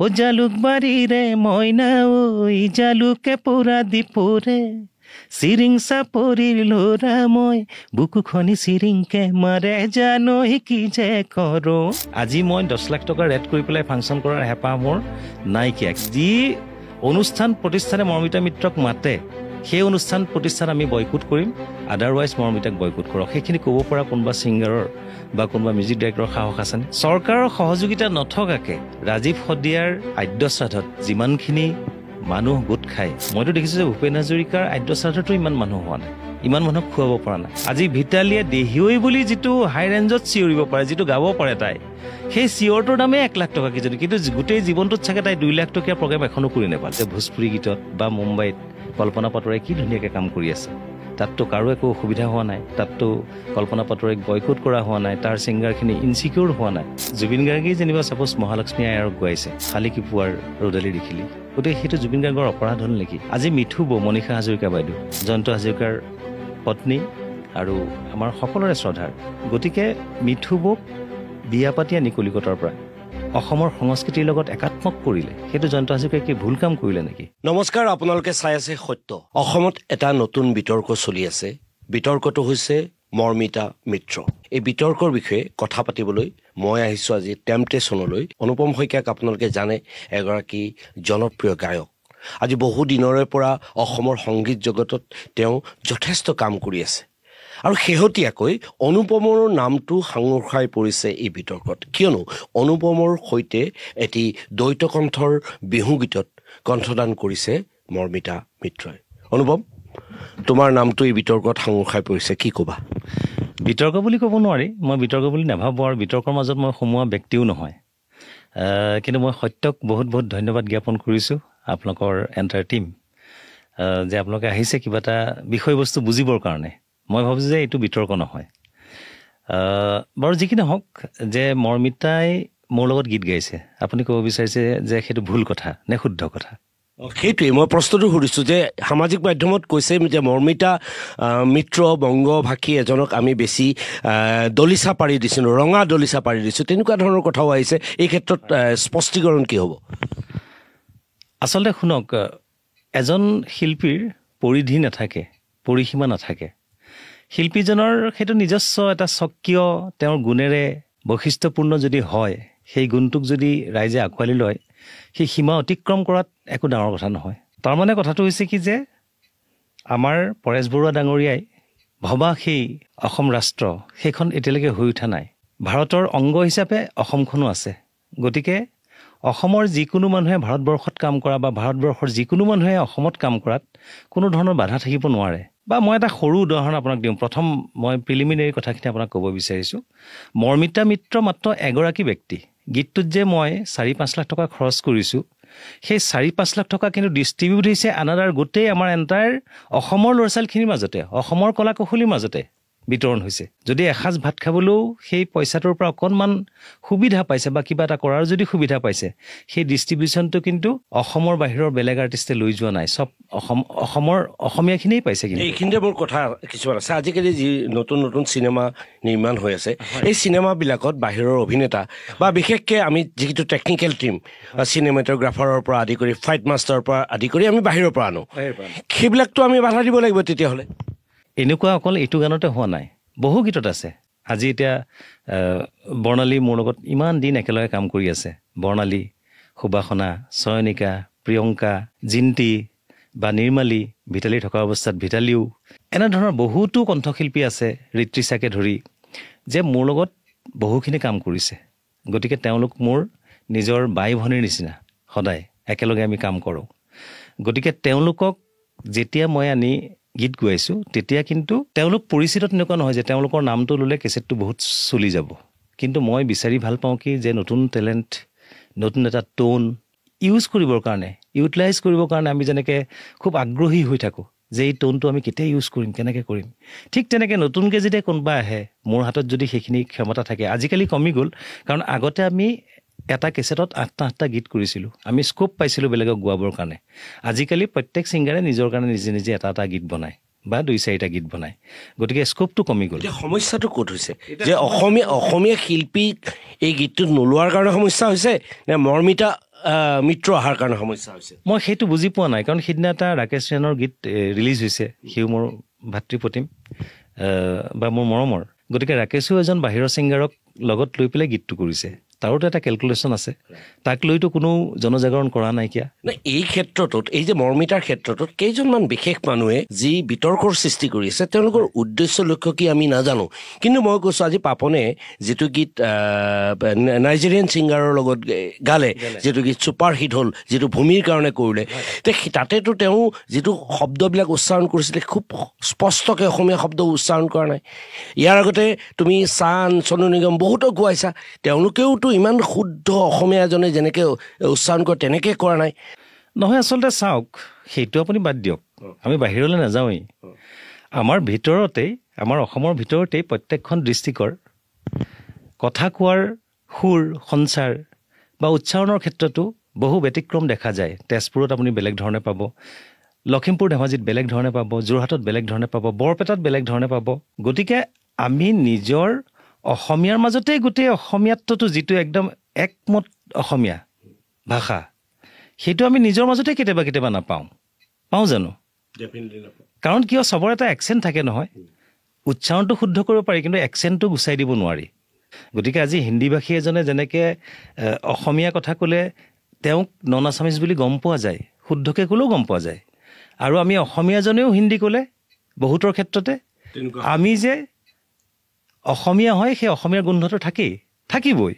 ও জালুকবাৰীৰে মইনা ঐ জালুকে পোৰা দীপুৰে চিৰিং চাপৰিৰ ল'ৰা মই বুকুখনি চিৰিংকে মাৰে জানৈ কি যে কৰো। আজি মই 10 লাখ টকা ৰেড কৰি পেলাই ফাংচন কৰাৰ হেঁপাহ মোৰ নাইকিয়া। যি অনুষ্ঠান প্ৰতিষ্ঠানে মৰ্মিতা মিত্ৰক মাতে সেই অনুষ্ঠান প্ৰতিষ্ঠান আমি বয়কুট কৰিম, আদাৰৱাইজ মৰ্মিতাক বয়কুট কৰক। সেইখিনি ক'ব পৰা কোনোবা ছিংগাৰৰ বা কোনোবা মিউজিক ডাইৰেক্টৰৰ সাহস আছেনে? চৰকাৰৰ সহযোগিতা নথকাকে ৰাজীৱ শদিয়াৰ আদ্য শ্ৰাদ্ধত যিমানখিনি মানুহ গোট খায়, মইতো দেখিছোঁ যে ভূপেন হাজৰিকাৰ আদ্য শ্ৰাদ্ধতো ইমান মানুহ হোৱা নাই, ইমান মানুহক খুৱাব পৰা নাই। আজি ভিতালীয়ে দেহিঐ বুলি যিটো হাই ৰেঞ্জত চিঞৰিব পাৰে, যিটো গাব পাৰে তাই, সেই চিঞৰটোৰ দামেই 1 লাখ টকা কিজানি, কিন্তু গোটেই জীৱনটোত চাগে তাই 2 লাখ টকীয়া প্ৰগ্ৰেম এখনো কৰি নাপালে। যে ভোজপুৰী গীতত বা মুম্বাইত কল্পনা পাটোৱাৰীয়ে কি ধুনীয়াকৈ কাম কৰি আছে, তাততো কাৰো একো অসুবিধা হোৱা নাই, তাততো কল্পনা পাটোৱাৰীক বয়কুট কৰা হোৱা নাই, তাৰ ছিংগাৰখিনি ইনচিকিউৰ হোৱা নাই। জুবিন গাৰ্গেই যেনিবা চাপ'জ মহালক্ষ্মী আয়াৰক গুৱাইছে, খালী কি পুৱাৰ ৰ'দালি দেখিলি, গতিকে সেইটো জুবিন গাৰ্গৰ অপৰাধ হ'ল নেকি? আজি মিঠু বৌ, মনীষা হাজৰিকা বাইদেউ, জয়ন্ত হাজৰিকাৰ পত্নী আৰু আমাৰ সকলোৰে শ্ৰদ্ধাৰ, গতিকে মিঠু বৌক বিয়া পাতি আনি কলিকতাৰ পৰা অসমৰ সংস্কৃতিৰ লগত একাত্মক কৰিলে, সেইটো জয়ন্ত হাজৰিকাই কি ভুল কাম কৰিলে নেকি? নমস্কাৰ, আপোনালোকে চাই আছে সত্য। অসমত এটা নতুন বিতৰ্ক চলি আছে। বিতৰ্কটো হৈছে মৰ্মিতা মিত্ৰ। এই বিতৰ্কৰ বিষয়ে কথা পাতিবলৈ মই আহিছোঁ আজি টেম্পটেশ্যনলৈ। অনুপম শইকীয়াক আপোনালোকে জানে, এগৰাকী জনপ্ৰিয় গায়ক। আজি বহু দিনৰে পৰা অসমৰ সংগীত জগতত তেওঁ যথেষ্ট কাম কৰি আছে, আৰু শেহতীয়াকৈ অনুপমৰ নামটো সাঙুৰ খাই পৰিছে এই বিতৰ্কত, কিয়নো অনুপমৰ সৈতে এটি দ্বৈত কণ্ঠৰ বিহু গীতত কণ্ঠদান কৰিছে মৰ্মিতা মিত্ৰই। অনুপম, তোমাৰ নামটো এই বিতৰ্কত সাঙুৰ খাই পৰিছে, কি ক'বা? বিতৰ্ক বুলি ক'ব নোৱাৰি, মই বিতৰ্ক বুলি নাভাবোঁ, আৰু বিতৰ্কৰ মাজত মই সোমোৱা ব্যক্তিও নহয়। কিন্তু মই সত্যক বহুত বহুত ধন্যবাদ জ্ঞাপন কৰিছোঁ, আপোনালোকৰ এণ্টাৰ টীম, যে আপোনালোকে আহিছে কিবা এটা বিষয়বস্তু বুজিবৰ কাৰণে। মই ভাবোঁ যে এইটো বিতৰ্ক নহয়। বাৰু যি কি নহওক, যে মৰ্মিতাই মোৰ লগত গীত গাইছে, আপুনি ক'ব বিচাৰিছে যে সেইটো ভুল কথা নে শুদ্ধ কথা? সেইটোৱেই মই প্ৰশ্নটো সুধিছোঁ, যে সামাজিক মাধ্যমত কৈছে যে মৰ্মিতা মিত্ৰ বংগভাষী এজনক আমি বেছি দলিচা পাৰি দিছিলোঁ, ৰঙা দলিচা পাৰি দিছোঁ, তেনেকুৱা ধৰণৰ কথাও আহিছে। এই ক্ষেত্ৰত স্পষ্টীকৰণ কি হ'ব? আচলতে শুনক, এজন শিল্পীৰ পৰিধি নাথাকে, পৰিসীমা নাথাকে। শিল্পীজনৰ সেইটো নিজস্ব এটা স্বকীয় তেওঁৰ গুণেৰে বৈশিষ্ট্যপূৰ্ণ যদি হয়, সেই গুণটোক যদি ৰাইজে আঁকোৱালি লয়, সেই সীমা অতিক্ৰম কৰাত একো ডাঙৰ কথা নহয়। তাৰমানে কথাটো হৈছে কি, যে আমাৰ পৰেশ বৰুৱা ডাঙৰীয়াই ভবা সেই অসম ৰাষ্ট্ৰ, সেইখন এতিয়ালৈকে হৈ উঠা নাই। ভাৰতৰ অংগ হিচাপে অসমখনো আছে। গতিকে অসমৰ যিকোনো মানুহে ভাৰতবৰ্ষত কাম কৰা বা ভাৰতবৰ্ষৰ যিকোনো মানুহে অসমত কাম কৰাত কোনো ধৰণৰ বাধা থাকিব নোৱাৰে। বা মই এটা সৰু উদাহৰণ আপোনাক দিওঁ। প্ৰথম মই প্ৰিলিমিনেৰী কথাখিনি আপোনাক ক'ব বিচাৰিছোঁ। মৰ্মিতা মিত্ৰ মাত্ৰ এগৰাকী ব্যক্তি। গীতটোত যে মই 4-5 লাখ টকা খৰচ কৰিছোঁ, সেই 4-5 লাখ টকা কিন্তু ডিষ্ট্ৰিবিউট হৈছে আনাদাৰ গোটেই আমাৰ এণ্টায়াৰ অসমৰ ল'ৰা ছোৱালীখিনিৰ মাজতে, অসমৰ কলা কৌশলীৰ মাজতে বিতৰণ হৈছে। যদি এসাঁজ ভাত খাবলৈও সেই পইচাটোৰ পৰা অকণমান সুবিধা পাইছে বা কিবা এটা কৰাৰ যদি সুবিধা পাইছে, সেই ডিষ্ট্ৰিবিউশ্যনটো কিন্তু অসমৰ বাহিৰৰ বেলেগ আৰ্টিষ্টে লৈ যোৱা নাই, চব অসমৰ অসমীয়াখিনিয়েই পাইছে। কিন্তু এইখিনিতে মোৰ কথা কিছুমান আছে। আজিকালি যি নতুন নতুন চিনেমা নিৰ্মাণ হৈ আছে, এই চিনেমাবিলাকত বাহিৰৰ অভিনেতা বা বিশেষকৈ আমি যিটো টেকনিকেল টিম, চিনেমেটোগ্ৰাফাৰৰ পৰা আদি কৰি ফাইট মাষ্টাৰৰ পৰা আদি কৰি আমি বাহিৰৰ পৰা আনো, সেইবিলাকতো আমি বাধা দিব লাগিব তেতিয়াহ'লে। এনেকুৱা অকল এইটো গানতে হোৱা নাই, বহু গীতত আছে। আজি এতিয়া বৰ্ণালী মোৰ লগত ইমান দিন একেলগে কাম কৰি আছে। বৰ্ণালী, সুবাসনা, চয়নিকা, প্ৰিয়ংকা, জিন্তি বা নিৰ্মালী, ভিতালী থকা অৱস্থাত ভিতালীও, এনেধৰণৰ বহুতো কণ্ঠশিল্পী আছে, ঋত্বিশাকে ধৰি, যে মোৰ লগত বহুখিনি কাম কৰিছে। গতিকে তেওঁলোক মোৰ নিজৰ বাই ভনীৰ নিচিনা, সদায় একেলগে আমি কাম কৰোঁ। গতিকে তেওঁলোকক যেতিয়া মই আনি গীত গোৱাইছোঁ, তেতিয়া কিন্তু তেওঁলোক পৰিচিত তেনেকুৱা নহয় যে তেওঁলোকৰ নামটো ল'লে কেছেটটো বহুত চলি যাব। কিন্তু মই বিচাৰি ভাল পাওঁ কি, যে নতুন টেলেণ্ট, নতুন এটা টোন ইউজ কৰিবৰ কাৰণে, ইউটিলাইজ কৰিবৰ কাৰণে আমি যেনেকৈ খুব আগ্ৰহী হৈ থাকোঁ যে এই টোনটো আমি কেতিয়া ইউজ কৰিম, কেনেকৈ কৰিম, ঠিক তেনেকৈ নতুনকৈ যেতিয়া কোনোবা আহে, মোৰ হাতত যদি সেইখিনি ক্ষমতা থাকে, আজিকালি কমি গ'ল, কাৰণ আগতে আমি এটা কেছেটত 8টা গীত কৰিছিলোঁ, আমি স্কোপ পাইছিলোঁ বেলেগক গোৱাবৰ কাৰণে। আজিকালি প্ৰত্যেক ছিংগাৰে নিজৰ কাৰণে নিজে নিজে এটা গীত বনায় বা 2-4টা গীত বনায়। গতিকে স্কোপটো কমি গ'ল। সমস্যাটো ক'ত হৈছে? যে অসমীয়া শিল্পীক এই গীতটোত নোলোৱাৰ কাৰণে সমস্যা হৈছে, নে মৰ্মিতা মিত্ৰ অহাৰ কাৰণে সমস্যা হৈছে মই সেইটো বুজি পোৱা নাই কাৰণ সিদিনা এটা ৰাকেশ ৰেনৰ গীত ৰিলিজ হৈছে সিও মোৰ ভাতৃপ্ৰতিম বা মোৰ মৰমৰ গতিকে ৰাকেশো এজন বাহিৰৰ ছিংগাৰক লগত লৈ পেলাই গীতটো কৰিছে তাৰোতো এটা কেলকুলেশ্যন আছে তাক লৈতো কোনো জনজাগৰণ কৰা নাইকিয়া এই ক্ষেত্ৰটোত এই যে মৰ্মিতাৰ ক্ষেত্ৰটোত কেইজনমান বিশেষ মানুহে যি বিতৰ্কৰ সৃষ্টি কৰি আছে তেওঁলোকৰ উদ্দেশ্য লক্ষ্য কি আমি নাজানো কিন্তু মই কৈছোঁ আজি পাপনে যিটো গীত নাইজেৰিয়ান ছিংগাৰৰ লগত গালে যিটো গীত ছুপাৰ হিট হ'ল যিটো ভূমিৰ কাৰণে কৰিলে তাতেতো তেওঁ যিটো শব্দবিলাক উচ্চাৰণ কৰিছিলে খুব স্পষ্টকৈ অসমীয়া শব্দ উচ্চাৰণ কৰা নাই ইয়াৰ আগতে তুমি চান চনু নিগম বহুতো গোৱাইছা তেওঁলোকেওতো ইমান শুদ্ধ অসমীয়া এজনে যেনেকৈ উচ্চাৰণ কৰে তেনেকৈ কৰা নাই নহয় আচলতে চাওক সেইটো আপুনি বাদ দিয়ক আমি বাহিৰলৈ নাযাওঁৱেই আমাৰ ভিতৰতেই আমাৰ অসমৰ ভিতৰতেই প্ৰত্যেকখন ডিষ্ট্ৰিক্টৰ কথা কোৱাৰ সুৰ সঞ্চাৰ বা উচ্চাৰণৰ ক্ষেত্ৰতো বহু ব্যতিক্ৰম দেখা যায় তেজপুৰত আপুনি বেলেগ ধৰণে পাব লখিমপুৰ ধেমাজিত বেলেগ ধৰণে পাব যোৰহাটত বেলেগ ধৰণে পাব বৰপেটাত বেলেগ ধৰণে পাব গতিকে আমি নিজৰ অসমীয়াৰ মাজতেই গোটেই অসমীয়াত্বটো যিটো একদম একমত অসমীয়া ভাষা সেইটো আমি নিজৰ মাজতে কেতিয়াবা নাপাওঁ জানো কাৰণ কিয় চবৰ এটা একচেণ্ট থাকে নহয় উচ্চাৰণটো শুদ্ধ কৰিব পাৰি কিন্তু একচেণ্টটো গুচাই দিব নোৱাৰি গতিকে আজি হিন্দীভাষী এজনে যেনেকৈ অসমীয়া কথা ক'লে তেওঁক নন আছামিজ বুলি গম পোৱা যায় শুদ্ধকৈ ক'লেও গম পোৱা যায় আৰু আমি অসমীয়াজনেও হিন্দী ক'লে বহুতৰ ক্ষেত্ৰতে আমি যে অসমীয়া হয় সেই অসমীয়াৰ গোন্ধটো থাকিবই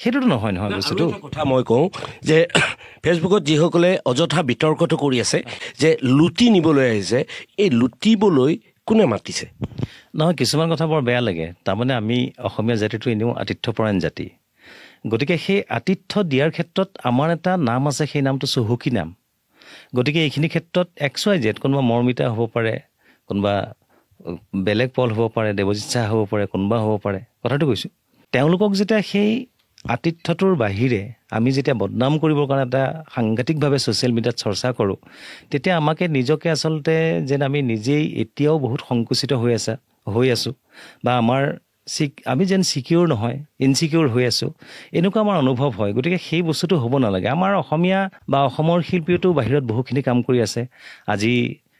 সেইটোতো নহয় বস্তুটো কথা মই কওঁ যে ফেচবুকত যিসকলে অযথা বিতৰ্কটো কৰি আছে যে লুটি নিবলৈ আহিছে এই লুটিবলৈ কোনে মাতিছে নহয় কিছুমান কথা বৰ বেয়া লাগে তাৰমানে আমি অসমীয়া জাতিটো এনেও আতিথ্যপৰায়ণ জাতি গতিকে সেই আতিথ্য দিয়াৰ ক্ষেত্ৰত আমাৰ এটা নাম আছে সেই নামটো চহকী নাম গতিকে এইখিনি ক্ষেত্ৰত XYZ কোনোবা মৰ্মিতা হ'ব পাৰে কোনোবা বেলেগ পল হ'ব পাৰে দেৱজিৎ চাহ হ'ব পাৰে কোনোবা হ'ব পাৰে কথাটো কৈছোঁ তেওঁলোকক যেতিয়া সেই আতিথ্যটোৰ বাহিৰে আমি যেতিয়া বদনাম কৰিবৰ কাৰণে এটা সাংঘাতিকভাৱে ছ'চিয়েল মিডিয়াত চৰ্চা কৰোঁ তেতিয়া আমাকে নিজকে আচলতে যেন আমি নিজেই এতিয়াও বহুত সংকুচিত হৈ আছোঁ বা আমি যেন ছিকিউৰ নহয় ইনছিকিউৰ হৈ আছোঁ এনেকুৱা আমাৰ অনুভৱ হয় গতিকে সেই বস্তুটো হ'ব নালাগে আমাৰ অসমীয়া বা অসমৰ শিল্পীয়েতো বাহিৰত বহুখিনি কাম কৰি আছে আজি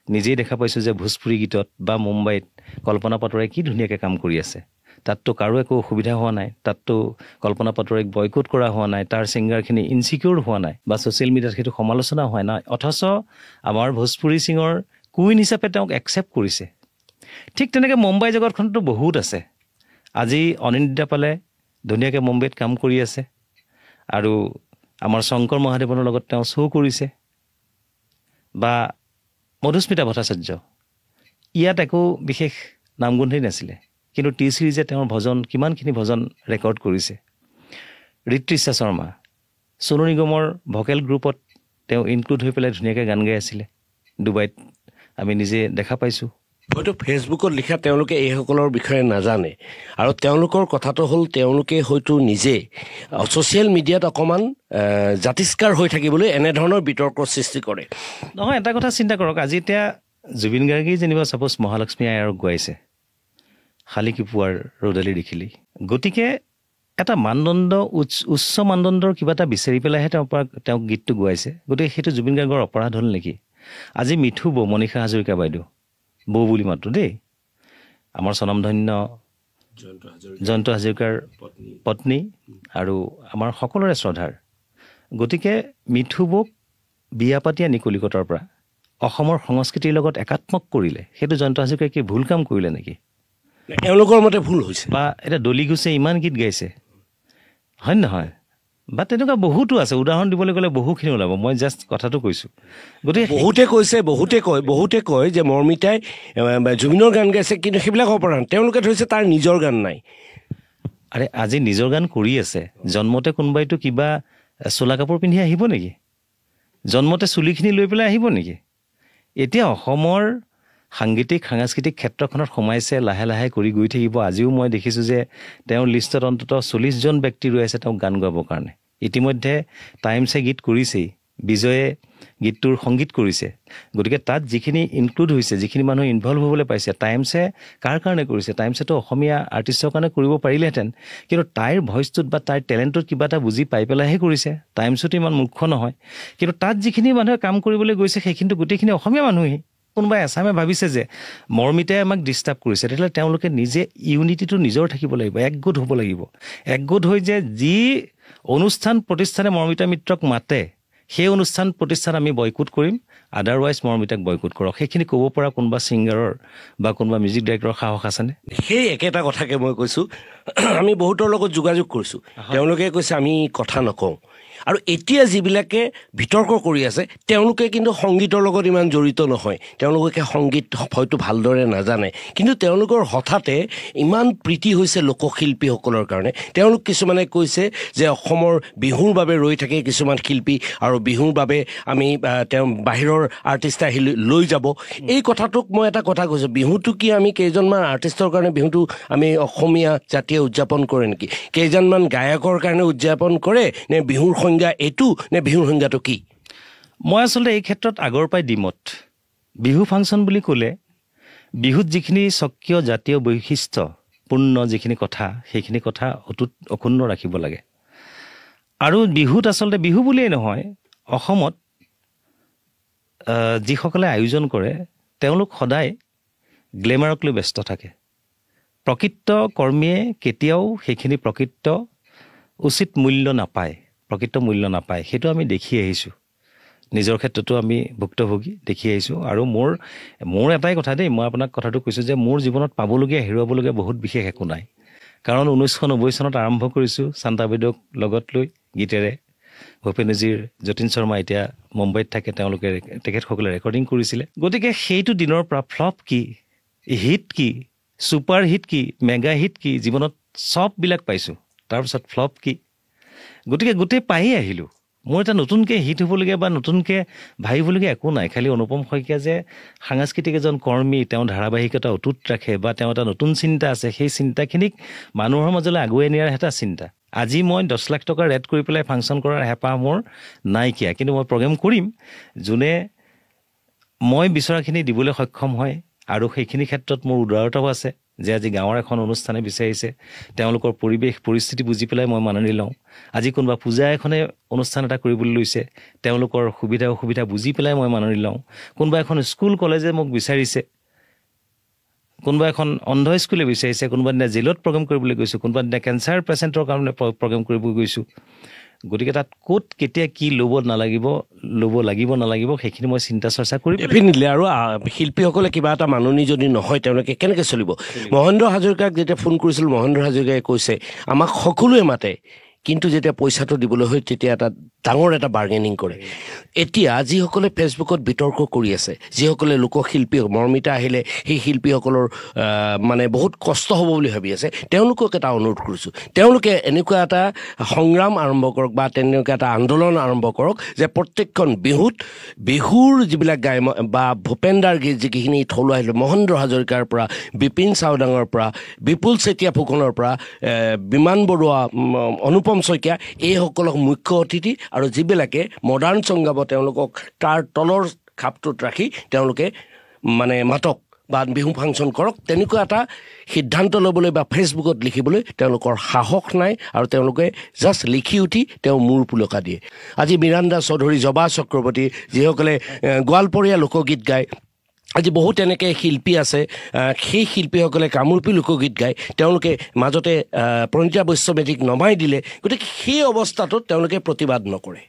নিজেই দেখা পাইছোঁ যে ভোজপুৰী গীতত বা মুম্বাইত কল্পনা পাটোৱাৰীয়ে কি ধুনীয়াকৈ কাম কৰি আছে তাততো কাৰো একো অসুবিধা হোৱা নাই তাততো কল্পনা পাটোৱাৰীক বয়কট কৰা হোৱা নাই তাৰ ছিংগাৰখিনি ইনছিকিউৰ হোৱা নাই বা ছ'চিয়েল মিডিয়াত সেইটো সমালোচনা হোৱা নাই অথচ আমাৰ ভোজপুৰী ছিঙৰ কুইন হিচাপে তেওঁক একচেপ্ট কৰিছে ঠিক তেনেকৈ মুম্বাই জগতখনতো বহুত আছে আজি অনিন্দিতা পালে ধুনীয়াকৈ মুম্বাইত কাম কৰি আছে আৰু আমাৰ শংকৰ মহাদেৱনৰ লগত তেওঁ শ্ব' কৰিছে বা মধুস্মিতা ভট্টাচাৰ্য ইয়াত একো বিশেষ নামগন্ধেই নাছিলে কিন্তু টি চিৰিজে তেওঁৰ কিমানখিনি ভজন ৰেকৰ্ড কৰিছে ঋত্বিশা শৰ্মা সোনু নিগমৰ ভকেল গ্ৰুপত তেওঁ ইনক্লুড হৈ পেলাই ধুনীয়াকৈ গান গাই আছিলে ডুবাইত আমি নিজে দেখা পাইছোঁ হয়তো ফেচবুকত লিখা তেওঁলোকে এইসকলৰ বিষয়ে নাজানে আৰু তেওঁলোকৰ কথাটো হ'ল তেওঁলোকে হয়তো নিজে ছ'চিয়েল মিডিয়াত অকণমান জাতিষ্কাৰ হৈ থাকিবলৈ এনেধৰণৰ বিতৰ্কৰ সৃষ্টি কৰে নহয় এটা কথা চিন্তা কৰক আজি এতিয়া জুবিন গাৰ্গেই যেনিবা ছাপ'জ মহালক্ষ্মী আয়াৰক গোৱাইছে শালিকি পুৱাৰ ৰ'দালি দেখিলি গতিকে এটা মানদণ্ড উচ্চ মানদণ্ডৰ কিবা এটা বিচাৰি পেলাইহে তেওঁক গীতটো গোৱাইছে গতিকে সেইটো জুবিন গাৰ্গৰ অপৰাধ হ'ল নেকি আজি মিঠু বৌ মণিষা হাজৰিকা বাইদেউ বৌ বুলি মাতো দেই আমাৰ স্বনামধন্য জয়ন্ত হাজৰিকাৰ পত্নী আৰু আমাৰ সকলোৰে শ্ৰদ্ধাৰ গতিকে মিঠু বৌক বিয়া পাতি আনি কলিকতাৰ পৰা অসমৰ সংস্কৃতিৰ লগত একাত্মক কৰিলে সেইটো জয়ন্ত হাজৰিকাই কি ভুল কাম কৰিলে নেকি এওঁলোকৰ মতে ভুল হৈছে বা এতিয়া দলি ঘোষে ইমান গীত গাইছে হয় নহয় বা তেনেকুৱা বহুতো আছে উদাহৰণ দিবলৈ গ'লে বহুখিনি ওলাব মই জাষ্ট কথাটো কৈছোঁ গতিকে বহুতে কয় যে মৰ্মিতাই জুবিনৰ গান গাইছে কিন্তু সেইবিলাক অপৰাধ তেওঁলোকে ধৰিছে তাৰ নিজৰ গান নাই আৰে আজি নিজৰ গান কৰি আছে জন্মতে কোনোবাইতো কিবা চোলা কাপোৰ পিন্ধি আহিব নেকি জন্মতে চুলিখিনি লৈ পেলাই আহিব নেকি এতিয়া অসমৰ সাংস্কৃতিক ক্ষেত্ৰখনত সোমাইছে লাহে লাহে কৰি গৈ থাকিব আজিও মই দেখিছোঁ যে তেওঁৰ লিষ্টত অন্ততঃ 40জন ব্যক্তি ৰৈ আছে তেওঁক গান গাবৰ কাৰণে ইতিমধ্যে টাইমছে গীত কৰিছেই বিজয়ে গীতটোৰ সংগীত কৰিছে গতিকে তাত যিখিনি ইনক্লুড হৈছে যিখিনি মানুহ ইনভলভ হ'বলৈ পাইছে টাইমছে কাৰ কাৰণে কৰিছে টাইমছেতো অসমীয়া আৰ্টিষ্টৰ কাৰণে কৰিব পাৰিলেহেঁতেন কিন্তু তাইৰ ভইচটোত বা তাইৰ টেলেণ্টত কিবা এটা বুজি পাই পেলাইহে কৰিছে টাইমছতো ইমান মূৰ্খ নহয় কিন্তু তাত যিখিনি মানুহে কাম কৰিবলৈ গৈছে সেইখিনিতো গোটেইখিনি অসমীয়া মানুহেই কোনোবাই এছামে ভাবিছে যে মৰমিতাই আমাক ডিষ্টাৰ্ব কৰিছে তেতিয়াহ'লে তেওঁলোকে নিজে ইউনিটিটো নিজৰ থাকিব লাগিব একগোট হ'ব লাগিব একগোট হৈ যে যি অনুষ্ঠান প্ৰতিষ্ঠানে মৰমিতা মিত্ৰক মাতে সেই অনুষ্ঠান প্ৰতিষ্ঠান আমি বয়কুট কৰিম আদাৰৱাইজ মৰমিতাক বয়কুট কৰক সেইখিনি ক'ব পৰা কোনোবা ছিংগাৰৰ বা কোনোবা মিউজিক ডাইৰেক্টৰৰ সাহস আছেনে সেই একেটা কথাকে মই কৈছোঁ আমি বহুতৰ লগত যোগাযোগ কৰিছোঁ তেওঁলোকে কৈছে আমি কথা নকওঁ আৰু এতিয়া যিবিলাকে বিতৰ্ক কৰি আছে তেওঁলোকে কিন্তু সংগীতৰ লগত ইমান জড়িত নহয় তেওঁলোকে সংগীত হয়তো ভালদৰে নাজানে কিন্তু তেওঁলোকৰ হঠাতে ইমান প্ৰীতি হৈছে লোকশিল্পীসকলৰ কাৰণে তেওঁলোক কিছুমানে কৈছে যে অসমৰ বিহুৰ বাবে ৰৈ থাকে কিছুমান শিল্পী আৰু বিহুৰ বাবে আমি তেওঁ বাহিৰৰ আৰ্টিষ্ট আহি লৈ যাব এই কথাটোক মই এটা কথা কৈছোঁ বিহুটো কি আমি কেইজনমান আৰ্টিষ্টৰ কাৰণে বিহুটো আমি অসমীয়া জাতিয়ে উদযাপন কৰে নেকি কেইজনমান গায়কৰ কাৰণে উদযাপন কৰে নে বিহুৰ সংজ্ঞা এইটো নে বিহুৰ সংজ্ঞাটো কি মই আচলতে এই ক্ষেত্ৰত আগৰ পৰাই ডিমত বিহু ফাংচন বুলি ক'লে বিহুত যিখিনি স্বকীয় জাতীয় বৈশিষ্ট্যপূৰ্ণ যিখিনি কথা সেইখিনি কথা অটুট অক্ষুণ্ণ ৰাখিব লাগে আৰু বিহুত আচলতে বিহু বুলিয়েই নহয় অসমত যিসকলে আয়োজন কৰে তেওঁলোক সদায় গ্লেমাৰক লৈ ব্যস্ত থাকে প্ৰকৃত কৰ্মীয়ে কেতিয়াও সেইখিনি প্ৰকৃত উচিত মূল্য নাপায় প্ৰকৃত মূল্য নাপায় সেইটো আমি দেখি আহিছোঁ নিজৰ ক্ষেত্ৰতো আমি ভুক্তভোগী দেখি আহিছোঁ আৰু মোৰ এটাই কথা দেই মই আপোনাক কথাটো কৈছোঁ যে মোৰ জীৱনত পাবলগীয়া হেৰুৱাবলগীয়া বহুত বিশেষ একো নাই কাৰণ 1990 চনত আৰম্ভ কৰিছোঁ শান্তা বাইদেউক লগত লৈ গীতেৰে ভূপেনজীৰ যতীন শৰ্মা এতিয়া মুম্বাইত থাকে তেওঁলোকে তেখেতসকলে ৰেকৰ্ডিং কৰিছিলে গতিকে সেইটো দিনৰ পৰা ফ্লপ কি হিট কি ছুপাৰ হিট কি মেগা হিট কি জীৱনত চববিলাক পাইছোঁ তাৰপিছত ফ্লপ কি গতিকে গোটেই পায়ে আহিলোঁ মোৰ এটা নতুনকৈ হিট হ'বলগীয়া বা নতুনকৈ ভাবিবলগীয়া একো নাই খালি অনুপম শইকীয়া যে সাংস্কৃতিক এজন কৰ্মী তেওঁ ধাৰাবাহিকতা অটুট ৰাখে বা তেওঁ এটা নতুন চিন্তা আছে সেই চিন্তাখিনিক মানুহৰ মাজলৈ আগুৱাই নিয়াৰ এটা চিন্তা আজি মই 10 লাখ টকা ৰেট কৰি পেলাই ফাংচন কৰাৰ হেঁপাহ মোৰ নাইকিয়া কিন্তু মই প্ৰগ্ৰেম কৰিম যোনে মই বিচৰাখিনি দিবলৈ সক্ষম হয় আৰু সেইখিনি ক্ষেত্ৰত মোৰ উদাৰতাও আছে যে আজি গাঁৱৰ এখন অনুষ্ঠানে বিচাৰিছে তেওঁলোকৰ পৰিৱেশ পৰিস্থিতি বুজি পেলাই মই মাননি লওঁ আজি কোনোবা পূজা এখনে অনুষ্ঠান এটা কৰিবলৈ লৈছে তেওঁলোকৰ সুবিধা অসুবিধা বুজি পেলাই মই মাননি লওঁ কোনোবা এখন স্কুল কলেজে মোক বিচাৰিছে কোনোবা এখন অন্ধ স্কুলে বিচাৰিছে কোনোবা দিনা জেলত প্ৰগ্ৰেম কৰিবলৈ গৈছোঁ কোনোবা দিনা কেঞ্চাৰ পেচেণ্টৰ কাৰণে প্ৰগ্ৰেম কৰিব গৈছোঁ গতিকে তাত ক'ত কেতিয়া কি ল'ব লাগিব নালাগিব সেইখিনি মই চিন্তা চৰ্চা কৰি ডেফিনেটলি আৰু শিল্পীসকলে কিবা এটা মাননি যদি নহয় তেওঁলোকে কেনেকৈ চলিব মহেন্দ্ৰ হাজৰিকাক যেতিয়া ফোন কৰিছিল মহেন্দ্ৰ হাজৰিকাই কৈছে আমাক সকলোৱে মাতে কিন্তু যেতিয়া পইচাটো দিবলৈ হয় তেতিয়া এটা ডাঙৰ এটা বাৰ্গেনিং কৰে এতিয়া যিসকলে ফেচবুকত বিতৰ্ক কৰি আছে যিসকলে লোকশিল্পী মৰমিতা আহিলে সেই শিল্পীসকলৰ মানে বহুত কষ্ট হ'ব বুলি ভাবি আছে তেওঁলোকক এটা অনুৰোধ কৰিছোঁ তেওঁলোকে এনেকুৱা এটা সংগ্ৰাম আৰম্ভ কৰক বা তেনেকুৱা এটা আন্দোলন আৰম্ভ কৰক যে প্ৰত্যেকখন বিহুৰ যিবিলাক গায় বা ভূপেনদাৰ গীত যিখিনি থলুৱা আহিলে মহেন্দ্ৰ হাজৰিকাৰ পৰা বিপিন চাওডাঙৰ পৰা বিপুল চেতিয়া ফুকনৰ পৰা বিমান বৰুৱা অনুপম শইকীয়া এইসকলক মুখ্য অতিথি আৰু যিবিলাকে মডাৰ্ণ চং গাব তেওঁলোকক তাৰ তলৰ খাপটোত ৰাখি তেওঁলোকে মানে মাতক বা বিহু ফাংচন কৰক তেনেকুৱা এটা সিদ্ধান্ত ল'বলৈ বা ফেচবুকত লিখিবলৈ তেওঁলোকৰ সাহস নাই আৰু তেওঁলোকে জাষ্ট লিখি উঠি তেওঁ মূৰ পুলকা দিয়ে আজি মিৰান্দা চৌধুৰী জবা চক্ৰৱৰ্তী যিসকলে গোৱালপৰীয়া লোকগীত গায় আজি বহুত তেনেকৈ শিল্পী আছে সেই শিল্পীসকলে কামৰূপী লোকগীত গায় তেওঁলোকে মাজতে প্ৰণীতা বৈশ্যমেধিক নমাই দিলে গতিকে সেই অৱস্থাটোত তেওঁলোকে প্ৰতিবাদ নকৰে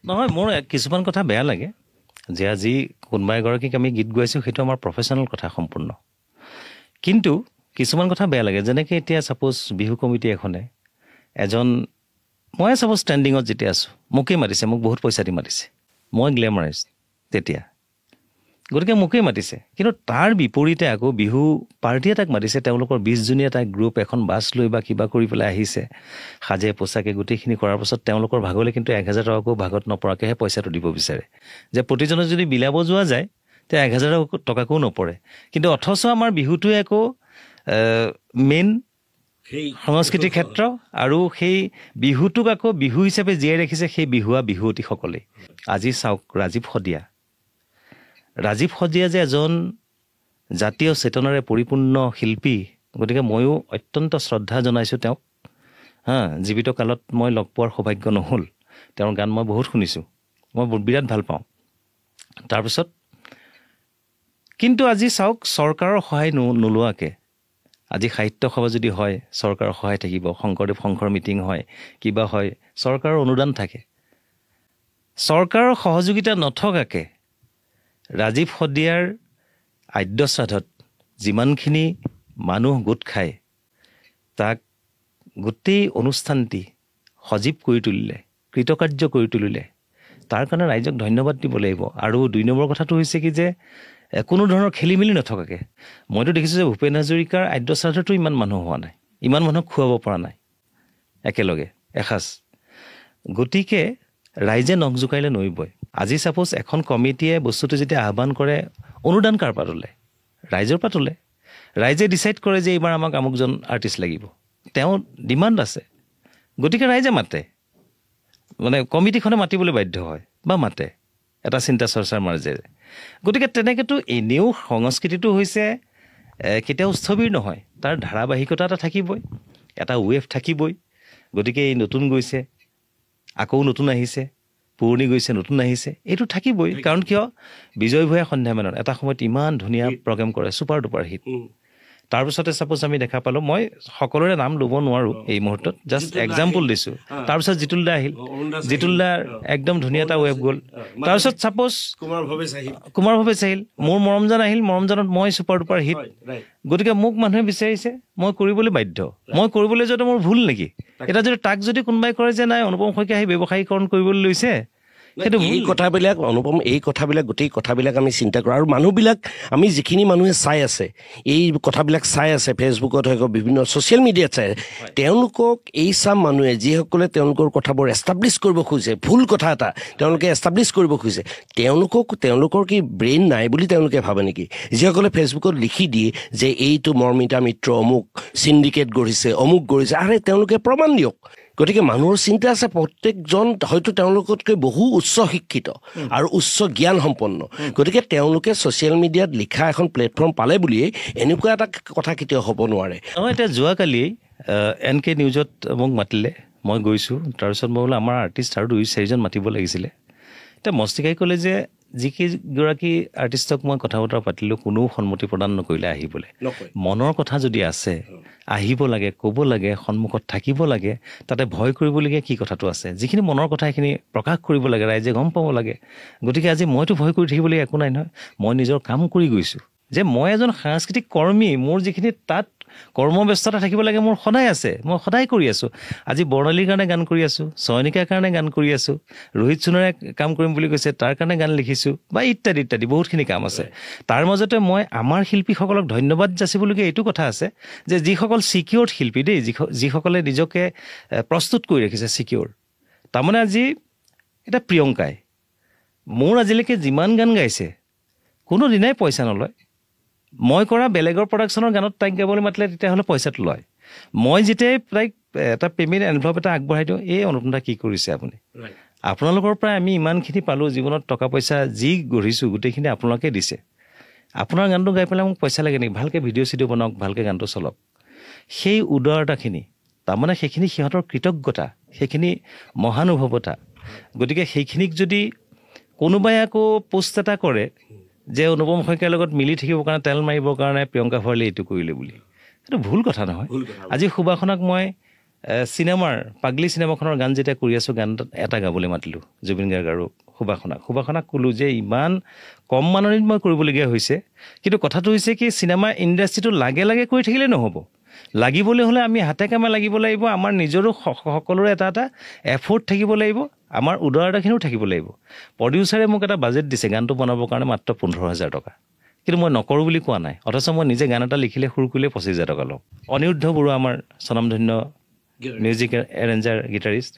নহয় মোৰ কিছুমান কথা বেয়া লাগে যে আজি কোনোবা এগৰাকীক আমি গীত গাইছোঁ সেইটো আমাৰ প্ৰফেশ্যনেল কথা সম্পূৰ্ণ কিন্তু কিছুমান কথা বেয়া লাগে যেনেকৈ এতিয়া ছাপ'জ বিহু কমিটি এখনে মই ছাপ'জ ষ্টেণ্ডিঙত যেতিয়া আছোঁ মোকেই মাতিছে মোক বহুত পইচা দি মাতিছে মই গ্লেমাৰাইজ তেতিয়া গতিকে মোকেই মাতিছে কিন্তু তাৰ বিপৰীতে আকৌ বিহু পাৰ্টি এটাক মাতিছে তেওঁলোকৰ 20 জনীয়া এটা গ্ৰুপ এখন বাছ লৈ বা কিবা কৰি পেলাই আহিছে সাজে পোচাকে গোটেইখিনি কৰাৰ পাছত তেওঁলোকৰ ভাগলৈ কিন্তু 1000 টকাকো ভাগত নপৰাকৈহে পইচাটো দিব বিচাৰে যে প্ৰতিজনে যদি বিলাব যোৱা যায় তে 1000 টকাকো নপৰে কিন্তু অথচ আমাৰ বিহুটোৱে আকৌ মেইন সংস্কৃতিৰ ক্ষেত্ৰ আৰু সেই বিহুটোক আকৌ বিহু হিচাপে জীয়াই ৰাখিছে সেই বিহুৱতীসকলে আজি চাওক ৰাজীৱ শদিয়া যে এজন জাতীয় চেতনাৰে পৰিপূৰ্ণ শিল্পী গতিকে ময়ো অত্যন্ত শ্ৰদ্ধা জনাইছোঁ তেওঁক জীৱিত কালত মই লগ পোৱাৰ সৌভাগ্য নহ'ল তেওঁৰ গান মই বহুত শুনিছোঁ মই বিৰাট ভাল পাওঁ তাৰপিছত কিন্তু আজি চাওক চৰকাৰৰ সহায় নোলোৱাকৈ আজি সাহিত্য সভা যদি হয় চৰকাৰৰ সহায় থাকিব শংকৰদেৱ সংঘৰ মিটিং হয় কিবা হয় চৰকাৰৰ অনুদান থাকে চৰকাৰৰ সহযোগিতা নথকাকৈ ৰাজীৱ শদিয়াৰ আদ্য শ্ৰাদ্ধত যিমানখিনি মানুহ গোট খায় তাক গোটেই অনুষ্ঠানটি সজীৱ কৰি তুলিলে কৃতকাৰ্য কৰি তুলিলে তাৰ কাৰণে ৰাইজক ধন্যবাদ দিব লাগিব আৰু 2 নম্বৰ কথাটো হৈছে কি যে কোনো ধৰণৰ খেলি মেলি নথকাকৈ মইতো দেখিছোঁ যে ভূপেন হাজৰিকাৰ আদ্য শ্ৰাদ্ধতো ইমান মানুহ হোৱা নাই ইমান মানুহক খুৱাব পৰা নাই একেলগে এসাঁজ গতিকে ৰাইজে নখ জোকাৰিলে নৈ বয় আজি ছাপোজ এখন কমিটিয়ে বস্তুটো যেতিয়া আহ্বান কৰে অনুদান কাৰ পৰা তোলে ৰাইজৰ পৰা তোলে ৰাইজে ডিচাইড কৰে যে এইবাৰ আমাক আমুকজন আৰ্টিষ্ট লাগিব তেওঁ ডিমাণ্ড আছে গতিকে ৰাইজে মাতে মানে কমিটিখনে মাতিবলৈ বাধ্য হয় বা মাতে এটা চিন্তা চৰ্চাৰ মাজেৰে গতিকে তেনেকৈতো এনেও সংস্কৃতিটো হৈছে কেতিয়াও স্থবিৰ নহয় তাৰ ধাৰাবাহিকতা এটা থাকিবই এটা ৱেভ থাকিবই গতিকে এই নতুন গৈছে আকৌ নতুন আহিছে পুৰণি গৈছে নতুন আহিছে এইটো থাকিবই কাৰণ কিয় বিজয় ভূঞা সন্ধ্যামানত এটা সময়ত ইমান ধুনীয়া প্ৰগ্ৰেম কৰে ছুপাৰ ডুপাৰ হিট তাৰপিছতে ছাপোজ আমি দেখা পালোঁ মই সকলোৰে নাম ল'ব নোৱাৰোঁ এই মুহূৰ্তত জাষ্ট এক্সাম্পল দিছোঁ তাৰপিছত জিতুল দা আহিল জিতুল দাৰ একদম ধুনীয়া এটা ৱেব গ'ল তাৰপিছত ছাপোজ কুমাৰ ভৱেশ আহিল মোৰ মৰমজান আহিল মৰমজানত মই ছুপাৰ ডুপাৰ হিট গতিকে মোক মানুহে বিচাৰিছে মই কৰিবলৈ বাধ্য মই কৰিবলৈ যোৱাটো মোৰ ভুল নেকি এটা যদি তাক যদি কোনোবাই কৰে যে নাই অনুপম শইকীয়া আহি ব্যৱসায়ীকৰণ কৰিবলৈ লৈছে সেইটো এই কথাবিলাক অনুপম এই কথাবিলাক গোটেই কথাবিলাক আমি চিন্তা কৰোঁ আৰু মানুহবিলাক আমি যিখিনি মানুহে চাই আছে এই কথাবিলাক চাই আছে ফেচবুকত হওক বিভিন্ন ছ'চিয়েল মিডিয়াত চাই তেওঁলোকক এই চাম মানুহে যিসকলে তেওঁলোকৰ কথাবোৰ এষ্টাব্লিছ কৰিব খোজে ভুল কথা এটা তেওঁলোকে এষ্টাব্লিছ কৰিব খোজে তেওঁলোকৰ কি ব্ৰেইন নাই বুলি তেওঁলোকে ভাবে নেকি যিসকলে ফেচবুকত লিখি দিয়ে যে এইটো মৰ্মিতা মিত্ৰ অমুক চিণ্ডিকেট গঢ়িছে অমুক গঢ়িছে আৰে তেওঁলোকে প্ৰমাণ দিয়ক গতিকে মানুহৰ চিন্তা আছে প্ৰত্যেকজন হয়তো তেওঁলোকতকৈ বহু উচ্চ শিক্ষিত আৰু উচ্চ জ্ঞান সম্পন্ন গতিকে তেওঁলোকে ছ'চিয়েল মিডিয়াত লিখা এখন প্লেটফৰ্ম পালে বুলিয়েই এনেকুৱা এটা কথা কেতিয়াও হ'ব নোৱাৰে এতিয়া যোৱাকালি NK নিউজত মোক মাতিলে মই গৈছোঁ তাৰপিছত মই বোলো আমাৰ আৰ্টিষ্ট আৰু 2-4জন মাতিব লাগিছিলে এতিয়া মস্তিকাই ক'লে যে যিকেইগৰাকী আৰ্টিষ্টক মই কথা বতৰা পাতিলোঁ কোনো সন্মতি প্ৰদান নকৰিলে আহিবলৈ মনৰ কথা যদি আছে আহিব লাগে ক'ব লাগে সন্মুখত থাকিব লাগে তাতে ভয় কৰিবলগীয়া কি কথাটো আছে যিখিনি মনৰ কথা সেইখিনি প্ৰকাশ কৰিব লাগে ৰাইজে গম পাব লাগে গতিকে আজি মইতো ভয় কৰি থাকিবলগীয়া একো নাই নহয় মই নিজৰ কাম কৰি গৈছোঁ যে মই এজন সাংস্কৃতিক কৰ্মী মোৰ যিখিনি তাত কৰ্মব্যস্ততা থাকিব লাগে মোৰ সদায় আছে মই সদায় কৰি আছোঁ আজি বৰ্ণালীৰ কাৰণে গান কৰি আছোঁ চয়নিকাৰ কাৰণে গান কৰি আছোঁ ৰোহিত সোণৰে কাম কৰিম বুলি কৈছে তাৰ কাৰণে গান লিখিছোঁ বা ইত্যাদি ইত্যাদি বহুতখিনি কাম আছে তাৰ মাজতে মই আমাৰ শিল্পীসকলক ধন্যবাদ যাচিবলগীয়া এইটো কথা আছে যে যিসকল ছিকিউৰ্ড শিল্পী দেই যিসকলে নিজকে প্ৰস্তুত কৰি ৰাখিছে ছিকিউৰ তাৰমানে আজি এটা প্ৰিয়ংকাই মোৰ আজিলৈকে যিমান গান গাইছে কোনো দিনাই পইচা নলয় মই কৰা বেলেগৰ প্ৰডাকশ্যনৰ গানত তাইক গাবলৈ মাতিলে তেতিয়াহ'লে পইচাটো লয় মই যেতিয়াই তাইক এটা পে'মেণ্ট এনভেলপ এটা আগবঢ়াই দিওঁ এই অনুপমদা কি কৰিছে আপুনি আপোনালোকৰ পৰাই আমি ইমানখিনি পালোঁ জীৱনত টকা পইচা যি গঢ়িছোঁ গোটেইখিনি আপোনালোকে দিছে আপোনাৰ গানটো গাই পেলাই মোক পইচা লাগে নেকি ভালকৈ ভিডিঅ' চিডিঅ' বনাওক ভালকৈ গানটো চলক সেই উদাৰতাখিনি তাৰমানে সেইখিনি সিহঁতৰ কৃতজ্ঞতা সেইখিনি মহানুভৱতা গতিকে সেইখিনিক যদি কোনোবাই আকৌ পোষ্ট এটা কৰে যে অনুপম শইকীয়াৰ লগত মিলি থাকিবৰ কাৰণে তেল মাৰিবৰ কাৰণে প্ৰিয়ংকা ভৰালীয়ে এইটো কৰিলে বুলি এইটো ভুল কথা নহয় আজি সুবাসনাক মই চিনেমাৰ পাগলি চিনেমাখনৰ গান যেতিয়া কৰি আছোঁ গান এটা গাবলৈ মাতিলোঁ জুবিন গাৰ্গ আৰু সুবাসনাক ক'লোঁ যে ইমান কম মাননিত মই কৰিবলগীয়া হৈছে কিন্তু কথাটো হৈছে কি চিনেমা ইণ্ডাষ্ট্ৰিটো লাগে কৰি থাকিলে নহ'ব লাগিবলৈ হ'লে আমি হাতে কামে লাগিব লাগিব আমাৰ নিজৰো সকলোৰে এটা এটা এফৰ্ট থাকিব লাগিব আমাৰ উদাৰতাখিনিও থাকিব লাগিব প্ৰডিউচাৰে মোক এটা বাজেট দিছে গানটো বনাবৰ কাৰণে মাত্ৰ 15,000 টকা কিন্তু মই নকৰোঁ বুলি কোৱা নাই অথচ মই নিজে গান এটা লিখিলে সুৰ কৰিলে 25,000 টকা লওঁ অনিৰুদ্ধ বৰুৱা আমাৰ স্বনামধন্য মিউজিক এৰেঞ্জাৰ গীটাৰিষ্ট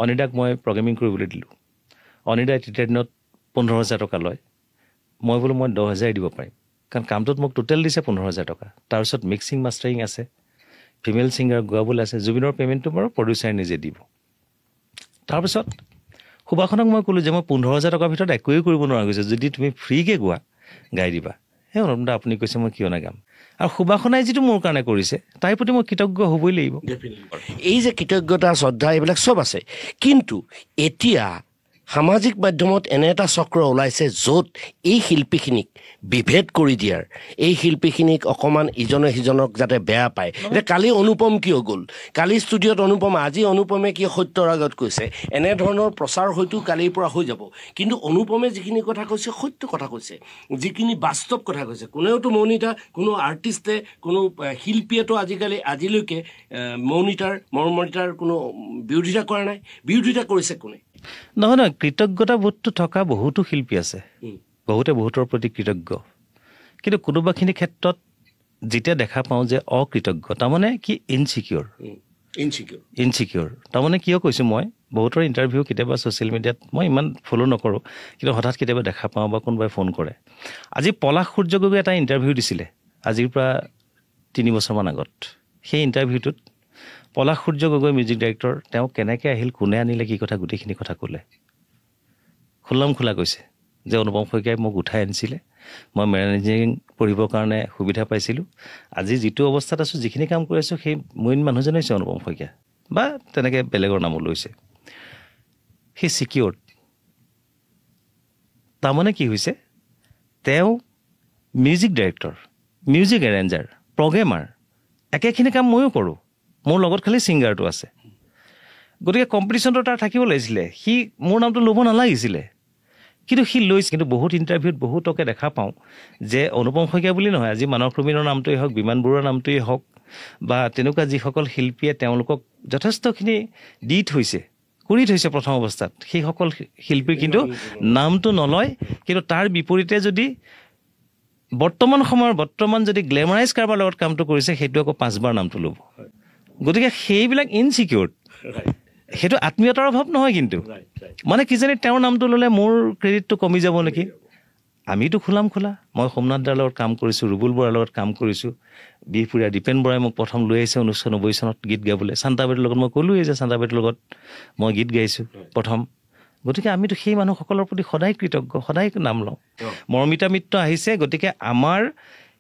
অনিদাক মই প্ৰগ্ৰেমিং কৰিবলৈ দিলোঁ অনিদাই তেতিয়া দিনত 15,000 টকা লয় মই বোলো মই 10,000 দিব পাৰিম কাৰণ কামটোত মোক টোটেল দিছে 15,000 টকা তাৰপিছত মিক্সিং মাষ্টাৰিং আছে ফিমেল ছিংগাৰ গোৱাবলৈ আছে, জুবিনৰ পে'মেণ্টটো বাৰু প্ৰডিউচাৰে নিজে দিব। তাৰপিছত সুবাসনক মই ক'লোঁ যে মই 15,000 টকাৰ ভিতৰত একোৱেই কৰিব নোৱাৰা গৈছে, যদি তুমি ফ্ৰীকৈ গোৱা গাই দিবা। সেই অনুপম দা আপুনি কৈছে মই কিয় নাগাম। আৰু সুবাসনাই যিটো মোৰ কাৰণে কৰিছে তাইৰ প্ৰতি মই কৃতজ্ঞ হ'বই লাগিব। এই যে কৃতজ্ঞতা শ্ৰদ্ধা এইবিলাক চব আছে, কিন্তু এতিয়া সামাজিক মাধ্যমত এনে এটা চক্ৰ ওলাইছে য'ত এই শিল্পীখিনিক বিভেদ কৰি দিয়াৰ, এই শিল্পীখিনিক অকণমান ইজনে সিজনক যাতে বেয়া পায়। এতিয়া কালি অনুপম কিয় গ'ল, কালি ষ্টুডিঅ'ত অনুপম, আজি অনুপমে কি সত্যৰ আগত কৈছে, এনেধৰণৰ প্ৰচাৰ হয়তো কালিৰ পৰা হৈ যাব। কিন্তু অনুপমে যিখিনি কথা কৈছে সত্য কথা কৈছে, যিখিনি বাস্তৱ কথা কৈছে। কোনেওতো মৌনিতা, কোনো আৰ্টিষ্টে, কোনো শিল্পীয়েতো আজিলৈকে মৌনিতাৰ কোনো বিৰোধিতা কৰা নাই। বিৰোধিতা কৰিছে কোনে? নহয়, কৃতজ্ঞতা বোধটো থকা বহুতো শিল্পী আছে, বহুতে বহুতৰ প্ৰতি কৃতজ্ঞ। কিন্তু কোনোবাখিনি ক্ষেত্ৰত যেতিয়া দেখা পাওঁ যে অকৃতজ্ঞ, তাৰমানে কি ইনচিকিউৰ। তাৰমানে কিয় কৈছোঁ, মই বহুতৰ ইণ্টাৰভিউ কেতিয়াবা ছ'চিয়েল মিডিয়াত মই ইমান ফ'ল' নকৰোঁ, কিন্তু হঠাৎ কেতিয়াবা দেখা পাওঁ বা কোনোবাই ফোন কৰে। আজি পলাশ সূৰ্য গগৈয়ে এটা ইণ্টাৰভিউ দিছিলে আজিৰ পৰা 3 বছৰমান আগত। সেই ইণ্টাৰভিউটোত পলাশ সূৰ্য গগৈ মিউজিক ডাইৰেক্টৰ, তেওঁ কেনেকৈ আহিল, কোনে আনিলে, কি কথা, গোটেইখিনি কথা ক'লে। খোলা কৈছে যে অনুপম শইকীয়াই মোক উঠাই আনিছিলে, মই মেনেজিং পঢ়িবৰ কাৰণে সুবিধা পাইছিলোঁ। আজি যিটো অৱস্থাত আছোঁ, যিখিনি কাম কৰি আছোঁ, সেই মেইন মানুহজনে হৈছে অনুপম শইকীয়া, বা তেনেকৈ বেলেগৰ নামো লৈছে। সেই ছিকিউৰ্ড। তাৰমানে কি হৈছে, তেওঁ music director, music arranger, programmer, একেখিনি কাম ময়ো কৰোঁ, মোৰ লগত খালি ছিংগাৰটো আছে। গতিকে কম্পিটিশ্যনটো তাৰ থাকিব লাগিছিলে, সি মোৰ নামটো ল'ব নালাগিছিলে, কিন্তু সি লৈছে। কিন্তু বহুত ইণ্টাৰভিউত বহুতকে দেখা পাওঁ যে অনুপম শইকীয়া বুলি নহয়, আজি মানস ৰবীনৰ নামটোৱেই হওক, বিমান বৰুৱাৰ নামটোৱেই হওক, বা তেনেকুৱা যিসকল শিল্পীয়ে তেওঁলোকক যথেষ্টখিনি দি থৈছে, কৰি থৈছে প্ৰথম অৱস্থাত, সেইসকল শিল্পীৰ কিন্তু নামটো নলয়। কিন্তু তাৰ বিপৰীতে যদি বৰ্তমান যদি গ্লেমাৰাইজ কাৰোবাৰ লগত কামটো কৰিছে, সেইটো আকৌ 5 বাৰ নামটো ল'ব। গতিকে সেইবিলাক ইনচিকিউৰ্ড। সেইটো আত্মীয়তাৰ অভাৱ নহয়, কিন্তু মানে কিজানি তেওঁৰ নামটো ল'লে মোৰ ক্ৰেডিটটো কমি যাব নেকি। আমিতো খোলা, মই সোমনাথ দাৰ লগত কাম কৰিছোঁ, ৰুবুল বৰাৰ লগত কাম কৰিছোঁ, বিহপুৰীয়া দীপেন বৰাই মোক প্ৰথম লৈ আহিছে 1990 চনত গীত গাবলৈ। শান্তাবাইৰ লগত মই ক'লোৱেই যে শান্তাবাইৰ লগত মই গীত গাইছোঁ প্ৰথম। গতিকে আমিতো সেই মানুহসকলৰ প্ৰতি সদায় কৃতজ্ঞ, সদায় নাম লওঁ। মৰ্মিতা মিত্ৰ আহিছে, গতিকে আমাৰ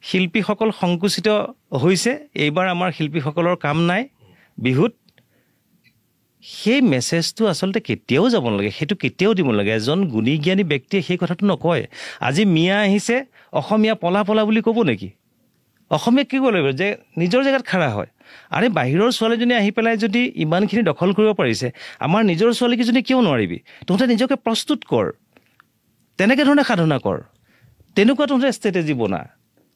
শিল্পীসকল সংকুচিত হৈছে। এইবাৰ আমাৰ শিল্পীসকলৰ কাম নাই বিহুত। সেই মেছেজটো আচলতে কেতিয়াও যাব নালাগে, সেইটো কেতিয়াও দিব নালাগে। এজন গুণী জ্ঞানী ব্যক্তিয়ে সেই কথাটো নকয়। আজি মিয়া আহিছে, অসমীয়া পলা বুলি ক'ব নেকি? অসমীয়া কি ক'ব লাগিব যে নিজৰ জেগাত খাৰা হয়। আৰে বাহিৰৰ ছোৱালীজনী আহি পেলাই যদি ইমানখিনি দখল কৰিব পাৰিছে, আমাৰ নিজৰ ছোৱালীকেইজনী কিয় নোৱাৰিবি? তহঁতে নিজকে প্ৰস্তুত কৰ, তেনেকৈ ধৰণে সাধনা কৰ, তেনেকুৱা তহঁতে ষ্ট্ৰেটেজি বনা।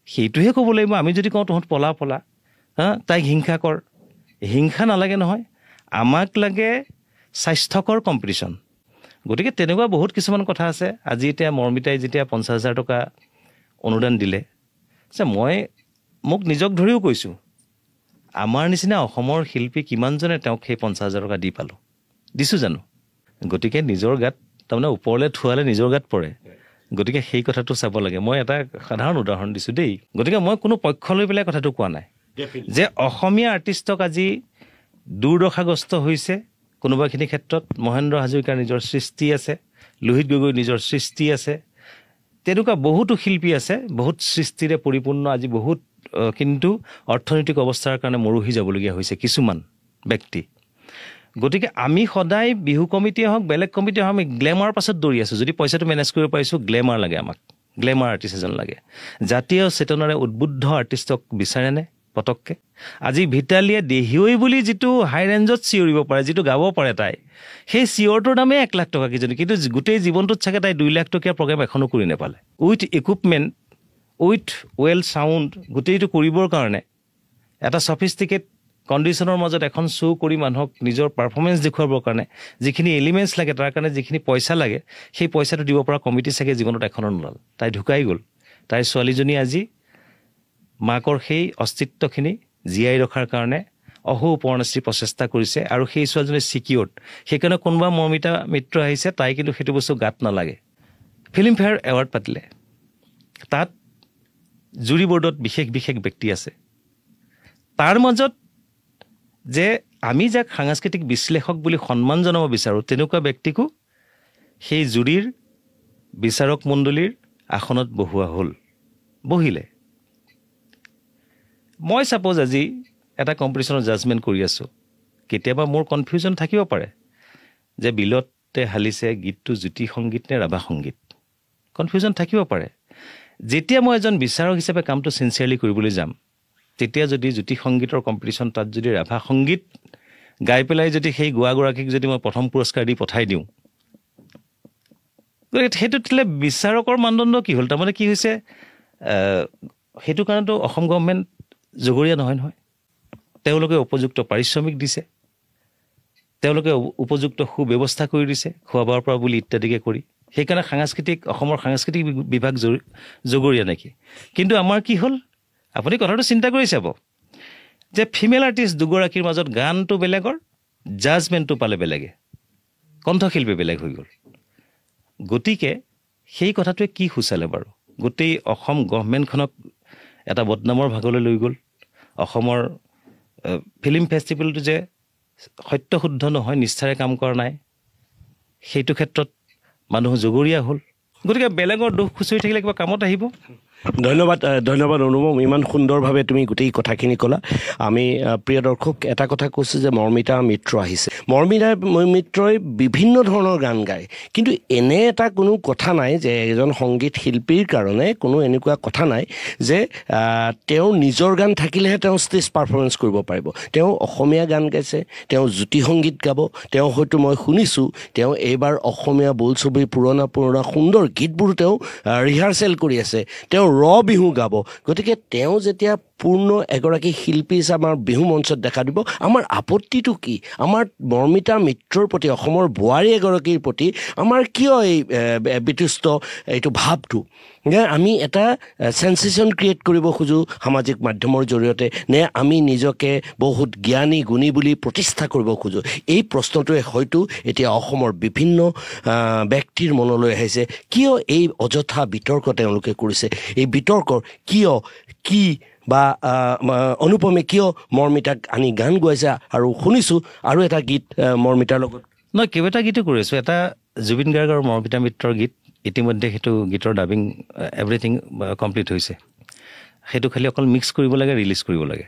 সেইটোহে ক'ব লাগিব। আমি যদি কওঁ তহঁত পলা তাইক হিংসা কৰ, হিংসা নালাগে নহয়। আমাক লাগে স্বাস্থ্যকৰ কম্পিটিশ্যন। গতিকে তেনেকুৱা বহুত কিছুমান কথা আছে। আজি এতিয়া মৰ্মিতাই যেতিয়া 50,000 টকা অনুদান দিলে, মোক নিজক ধৰিও কৈছোঁ, আমাৰ নিচিনা অসমৰ শিল্পী কিমানজনে তেওঁক সেই 50,000 টকা দি পালোঁ, দিছোঁ জানো? গতিকে নিজৰ গাত, তাৰমানে ওপৰলৈ থোৱালে নিজৰ গাত পৰে। গতিকে সেই কথাটো চাব লাগে। মই এটা সাধাৰণ উদাহৰণ দিছোঁ দেই। গতিকে মই কোনো পক্ষ লৈ পেলাই কথাটো কোৱা নাই যে অসমীয়া আৰ্টিষ্টক আজি দুৰ্দশাগ্ৰস্ত হৈছে। কোনোবাখিনি ক্ষেত্ৰত মহেন্দ্ৰ হাজৰিকাৰ নিজৰ সৃষ্টি আছে, লোহিত গগৈৰ নিজৰ সৃষ্টি আছে, তেনেকুৱা বহুতো শিল্পী আছে, বহুত সৃষ্টিৰে পৰিপূৰ্ণ। আজি বহুত কিন্তু অৰ্থনৈতিক অৱস্থাৰ কাৰণে মৰহি যাবলগীয়া হৈছে কিছুমান ব্যক্তি। গতিকে আমি সদায় বিহু কমিটিয়ে হওক, বেলেগ কমিটিয়ে হওক, আমি গ্লেমাৰ পাছত দৌৰি আছোঁ। যদি পইচাটো মেনেজ কৰিব পাৰিছোঁ, গ্লেমাৰ লাগে আমাক, গ্লেমাৰ আৰ্টিষ্ট এজন লাগে। জাতীয় চেতনাৰে উদ্বুদ্ধ আৰ্টিষ্টক বিচাৰেনে পটককৈ? আজি ভিটালীয়ে দেহিঐ বুলি যিটো হাই ৰেঞ্জত চিঞৰিব পাৰে, যিটো গাব পাৰে তাই, সেই চিঞৰটোৰ দামেই 1 লাখ টকা কিজনী, কিন্তু গোটেই জীৱনটোত চাগে তাই 2 লাখ টকীয়া প্ৰগ্ৰেম এখনো কৰি নাপালে। With equipment, with well sound, গোটেইটো কৰিবৰ কাৰণে এটা ছফিষ্টিকেট কণ্ডিশ্যনৰ মাজত এখন শ্ব' কৰি মানুহক নিজৰ পাৰফৰ্মেঞ্চ দেখুৱাবৰ কাৰণে যিখিনি এলিমেণ্টছ লাগে, তাৰ কাৰণে যিখিনি পইচা লাগে, সেই পইচাটো দিব পৰা কমিটি চাগে জীৱনত এখনো নোলাল। তাই ঢুকাই গ'ল। তাইৰ ছোৱালীজনী আজি মাকৰ সেই অস্তিত্বখিনি জীয়াই ৰখাৰ কাৰণে অহোপৰণশ্ৰী প্ৰচেষ্টা কৰিছে, আৰু সেই ছোৱালীজনী ছিকিউৰ্ড। সেইকাৰণে কোনোবা মৰ্মিতা মিত্ৰ আহিছে, তাই কিন্তু সেইটো বস্তু গাত নালাগে। ফিল্মফেয়াৰ এৱাৰ্ড পাতিলে, তাত জুৰি বৰ্ডত বিশেষ ব্যক্তি আছে। তাৰ মাজত যে আমি যাক সাংস্কৃতিক বিশ্লেষক বুলি সন্মান জনাব বিচাৰোঁ তেনেকুৱা ব্যক্তিকো সেই জুৰিৰ বিচাৰক মণ্ডলীৰ আসনত বহোৱা হ'ল বহিলে মই ছাপোজ আজি এটা কম্পিটিশ্যনৰ জাজমেণ্ট কৰি আছোঁ কেতিয়াবা মোৰ কনফিউজন থাকিব পাৰে যে বিলতে হালিছে গীতটো জ্যোতি সংগীত নে ৰাভা সংগীত কনফিউজন থাকিব পাৰে যেতিয়া মই এজন বিচাৰক হিচাপে কামটো চিনচিয়াৰলি কৰিবলৈ যাম তেতিয়া যদি জ্যোতি সংগীতৰ কম্পিটিশ্যন তাত যদি ৰাভা সংগীত গাই পেলাই যদি সেই গোৱাগৰাকীক যদি মই প্ৰথম পুৰস্কাৰ দি পঠাই দিওঁ সেইটো তেতিয়াহ'লে বিচাৰকৰ মানদণ্ড কি হ'ল তাৰমানে কি হৈছে সেইটো কাৰণেতো অসম গভৰ্ণমেণ্ট জগৰীয়া নহয় তেওঁলোকে উপযুক্ত পাৰিশ্ৰমিক দিছে তেওঁলোকে উপযুক্ত সুব্যৱস্থা কৰি দিছে খোৱা বোৱাৰ পৰা বুলি ইত্যাদিকে কৰি সেইকাৰণে অসমৰ সাংস্কৃতিক বিভাগ জগৰীয়া নেকি কিন্তু আমাৰ কি হ'ল আপুনি কথাটো চিন্তা কৰি চাব যে ফিমেল আৰ্টিষ্ট দুগৰাকীৰ মাজত গানটো বেলেগৰ জাজমেণ্টটো পালে বেলেগে কণ্ঠশিল্পী বেলেগ হৈ গ'ল গতিকে সেই কথাটোৱে কি সূচালে বাৰু গোটেই অসম গভৰ্ণমেণ্টখনক এটা বদনামৰ ভাগলৈ লৈ গ'ল অসমৰ ফিল্ম ফেষ্টিভেলটো যে সত্য শুদ্ধ নহয় নিষ্ঠাৰে কাম কৰা নাই সেইটো ক্ষেত্ৰত মানুহ জগৰীয়া হ'ল গতিকে বেলেগৰ দোষ খুচৰি থাকিলে কিবা কামত আহিব ধন্যবাদ অনুপম ইমান সুন্দৰভাৱে তুমি গোটেই কথাখিনি ক'লা আমি প্ৰিয় দৰ্শক এটা কথা কৈছোঁ যে মৰ্মিতা মিত্ৰ আহিছে মৰ্মিতা মিত্ৰই বিভিন্ন ধৰণৰ গান গায় কিন্তু এনে এটা কোনো কথা নাই যে এজন সংগীত শিল্পীৰ কাৰণে কোনো এনেকুৱা কথা নাই যে তেওঁৰ নিজৰ গান থাকিলেহে তেওঁ ষ্টেজ পাৰফৰ্মেঞ্চ কৰিব পাৰিব তেওঁ অসমীয়া গান গাইছে তেওঁ জ্যোতি সংগীত গাব তেওঁ হয়তো মই শুনিছোঁ তেওঁ এইবাৰ অসমীয়া বোলছবিৰ পুৰণা সুন্দৰ গীতবোৰ তেওঁ ৰিহাৰ্চেল কৰি আছে তেওঁ বিহু গাব গতিকে তেওঁ যেতিয়া পূৰ্ণ এগৰাকী শিল্পী হিচাপে আমাৰ বিহু মঞ্চত দেখা দিব আমাৰ আপত্তিটো কি আমাৰ মৰ্মিতা মিত্ৰৰ প্ৰতি অসমৰ বোৱাৰী এগৰাকীৰ প্ৰতি আমাৰ কিয় এই বিতুষ্ট এইটো ভাৱটো যে আমি এটা চেন্সেশ্যন ক্ৰিয়েট কৰিব খোজোঁ সামাজিক মাধ্যমৰ জৰিয়তে নে আমি নিজকে বহুত জ্ঞানী গুণী বুলি প্ৰতিষ্ঠা কৰিব খোজোঁ এই প্ৰশ্নটোৱে হয়তো এতিয়া অসমৰ বিভিন্ন ব্যক্তিৰ মনলৈ আহিছে কিয় এই অযথা বিতৰ্ক তেওঁলোকে কৰিছে এই বিতৰ্কৰ কি বা অনুপমে কিয় মৰ্মিতাক আনি গান গোৱাইছে আৰু শুনিছোঁ আৰু এটা গীত মৰ্মিতাৰ লগত নহয় কেইবাটা গীতো কৰিছোঁ এটা জুবিন গাৰ্গ আৰু মৰ্মিতা মিত্ৰৰ গীত ইতিমধ্যে সেইটো গীতৰ ডাবিং এভৰিথিং কমপ্লিট হৈছে সেইটো খালি অকল মিক্স কৰিব লাগে ৰিলিজ কৰিব লাগে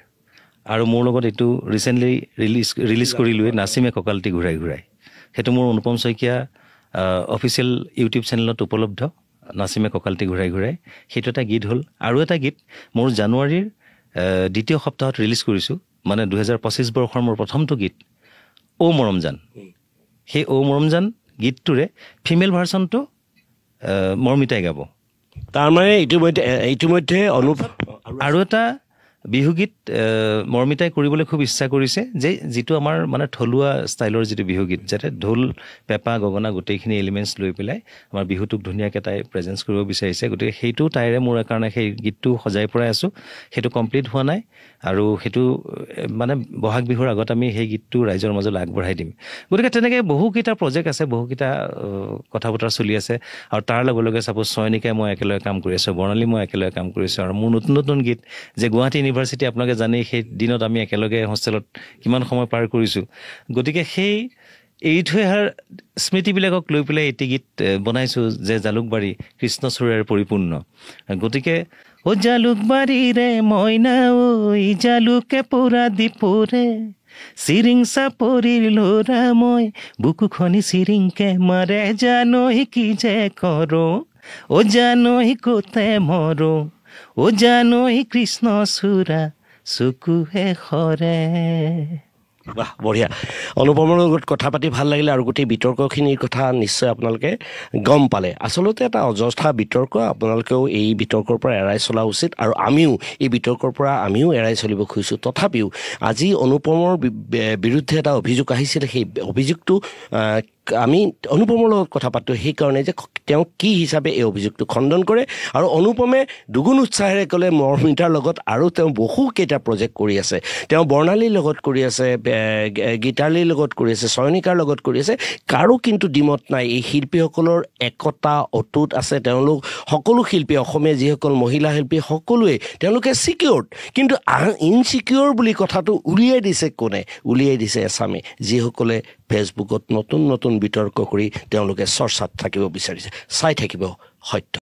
আৰু মোৰ লগত এইটো ৰিচেণ্টলি ৰিলিজ কৰিলোৱে নাচিমে কঁকালটি ঘূৰাই সেইটো মোৰ অনুপম শইকীয়া অফিচিয়েল ইউটিউব চেনেলত উপলব্ধ নাচিমে কঁকালটি ঘূৰাই সেইটো এটা গীত হ'ল আৰু এটা গীত মোৰ জানুৱাৰীৰ দ্বিতীয় সপ্তাহত ৰিলিজ কৰিছোঁ মানে 2025 বৰ্ষৰ মোৰ প্ৰথমটো গীত ঔ মৰমজান সেই ঔ মৰমজান গীতটোৰে ফিমেল ভাৰ্চনটো মৰ্মিতাই গাব তাৰমানে ইতিমধ্যে আৰু এটা বিহুগীত মৰ্মিতাই কৰিবলৈ খুব ইচ্ছা কৰিছে যে যিটো আমাৰ মানে থলুৱা ষ্টাইলৰ যিটো বিহুগীত যাতে ঢোল পেঁপা গগনা গোটেইখিনি এলিমেণ্টছ লৈ পেলাই আমাৰ বিহুটোক ধুনীয়াকৈ তাই প্ৰেজেঞ্চ কৰিব বিচাৰিছে গতিকে সেইটো তাইৰে মোৰ কাৰণে সেই গীতটো সজাই পৰাই আছোঁ সেইটো কমপ্লিট হোৱা নাই আৰু সেইটো মানে বহাগ বিহুৰ আগত আমি সেই গীতটো ৰাইজৰ মাজলৈ আগবঢ়াই দিম গতিকে তেনেকৈ বহুকেইটা প্ৰজেক্ট আছে বহুকেইটা কথা বতৰা চলি আছে আৰু তাৰ লগে লগে চাপ'জ চয়নিকাই মই একেলগে কাম কৰি আছোঁ বৰ্ণালী মই একেলগে কাম কৰিছোঁ আৰু মোৰ নতুন গীত যে গুৱাহাটী ইউনিভাৰ্চিটি আপোনালোকে জানেই সেই দিনত আমি একেলগে হোষ্টেলত কিমান সময় পাৰ কৰিছোঁ গতিকে সেই এৰি থৈ অহাৰ স্মৃতিবিলাকক লৈ পেলাই এটি গীত বনাইছোঁ যে জালুকবাৰী কৃষ্ণচূড়াৰে পৰিপূৰ্ণ গতিকে ও জালুকবাৰীৰে মইনা ঐ জালুকে পোৰা দীপুৰে চিৰিং চাপৰিৰ ল'ৰা মই বুকু খনি চিৰিংকে মাৰে জানৈ কি যে কৰোঁ ও জানৈ কোতে মৰোঁ ও জানৈ কৃষ্ণচূড়া চকুহে সৰে বাহ বঢ়িয়া অনুপমৰ লগত কথা পাতি ভাল লাগিলে আৰু গোটেই বিতৰ্কখিনিৰ কথা নিশ্চয় আপোনালোকে গম পালে আচলতে এটা অযথা বিতৰ্ক আপোনালোকেও এই বিতৰ্কৰ পৰা এৰাই চলা উচিত আৰু আমিও এই বিতৰ্কৰ পৰা এৰাই চলিব খুজিছোঁ তথাপিও আজি অনুপমৰ বিৰুদ্ধে এটা অভিযোগ আহিছিল সেই অভিযোগটো আমি অনুপমৰ লগত কথা পাতোঁ সেইকাৰণে যে তেওঁ কি হিচাপে এই অভিযোগটো খণ্ডন কৰে আৰু অনুপমে দুগুণ উৎসাহেৰে ক'লে মৰ্মিতাৰ লগত আৰু তেওঁ বহুকেইটা প্ৰজেক্ট কৰি আছে তেওঁ বৰ্ণালীৰ লগত কৰি আছে গীতালীৰ লগত কৰি আছে চয়নিকাৰ লগত কৰি আছে কাৰো কিন্তু দ্বিমত নাই এই শিল্পীসকলৰ একতা অটুট আছে তেওঁলোক সকলো শিল্পী অসমীয়া যিসকল মহিলা শিল্পী সকলোৱে তেওঁলোকে ছিকিউৰ্ড কিন্তু ইনছিকিউৰ বুলি কথাটো উলিয়াই দিছে কোনে উলিয়াই দিছে এছামে যিসকলে ফেচবুকত নতুন নতুন বিতৰ্ক কৰি তেওঁলোকে চৰ্চাত থাকিব বিচাৰিছে চাই থাকিব সত্য